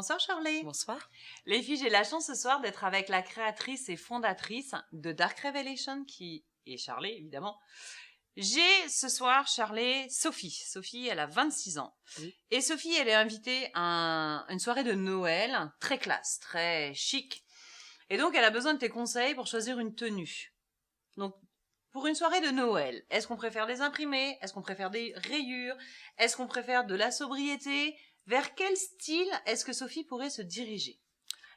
Bonsoir Charlie. Bonsoir. Les filles, j'ai la chance ce soir d'être avec la créatrice et fondatrice de Dark Revelation qui est Charlie évidemment. J'ai ce soir Charlie Sophie. Sophie, elle a 26 ans. Oui. Et Sophie, elle est invitée à une soirée de Noël très classe, très chic. Et donc, elle a besoin de tes conseils pour choisir une tenue. Donc, pour une soirée de Noël, est-ce qu'on préfère des imprimés? Est-ce qu'on préfère des rayures? Est-ce qu'on préfère de la sobriété? Vers quel style est-ce que Sophie pourrait se diriger?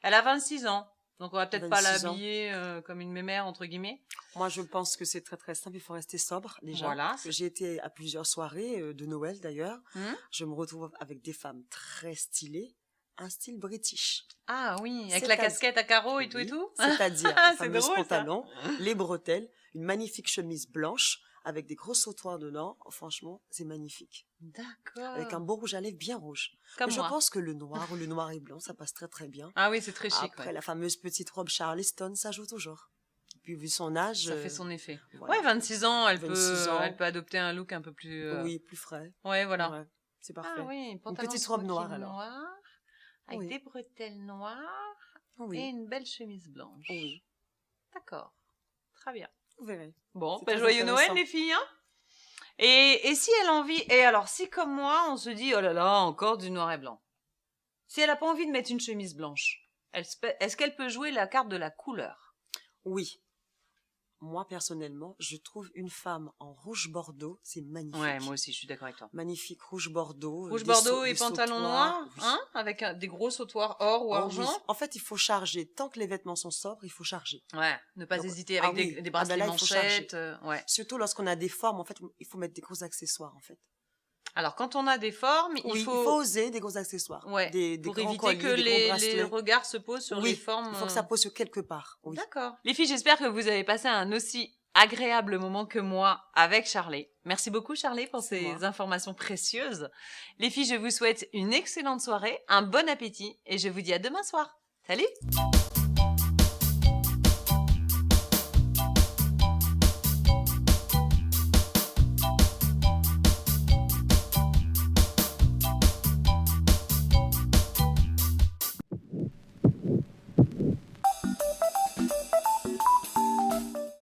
Elle a 26 ans, donc on va peut-être pas 26 ans. l'habiller comme une mémère, entre guillemets. Moi, je pense que c'est très très simple. Il faut rester sobre déjà. Voilà. J'ai été à plusieurs soirées de Noël d'ailleurs. Hum. Je me retrouve avec des femmes très stylées, un style british. Ah oui, avec C'est la à- casquette à carreaux et tout Oui, et tout. C'est-à-dire Ah, les c'est fameux drôle, ça. pantalons, les bretelles, une magnifique chemise blanche avec des gros sautoirs dedans. Oh, franchement, c'est magnifique. D'accord. Avec un beau rouge à lèvres bien rouge. Comme Mais je moi. pense que le noir ou le noir et blanc, ça passe très très bien. Ah oui, c'est très chic. Après, Ouais. la fameuse petite robe Charleston, ça joue toujours. Et puis, vu son âge... Ça fait son effet. voilà. Ouais, 26 ans, 26 ans. elle peut adopter un look un peu plus... Oui, plus frais. Ouais, voilà. Ouais, c'est parfait. Ah oui, Une pantalon petite robe noire, smoking alors. noir, avec Oui. des bretelles noires et Oui, une belle chemise blanche. oui, D'accord. Très bien. vous verrez. Bon, C'est bah, très joyeux Noël intéressant. les filles, hein. Et si elle a envie, et alors si comme moi, on se dit, oh là là, encore du noir et blanc. Si elle a pas envie de mettre une chemise blanche, est-ce qu'elle peut jouer la carte de la couleur? Oui. Moi, personnellement, je trouve une femme en rouge bordeaux, c'est magnifique. Ouais, moi aussi, je suis d'accord avec toi. Magnifique rouge bordeaux. Rouge des bordeaux et des pantalon sautoirs, noir, oui. hein, avec des gros sautoirs or ou Oh, argent. oui. En fait, il faut charger. Tant que les vêtements sont sobres, il faut charger. Ouais, ne pas Donc, hésiter avec ah oui. des Ah bracelets ben là, il faut charger. manchettes. Ouais. Surtout lorsqu'on a des formes, en fait, il faut mettre des gros accessoires, en fait. Alors, quand on a des formes, Oui, il faut oser des gros accessoires. Ouais, des pour grands éviter colliers, que des gros les bracelets. regards se posent sur Oui, les formes. il faut que ça pose sur quelque part. Oui. D'accord. Les filles, j'espère que vous avez passé un aussi agréable moment que moi avec Charlie. Merci beaucoup Charlie pour C'est ces moi. informations précieuses. Les filles, je vous souhaite une excellente soirée, un bon appétit et je vous dis à demain soir. Salut!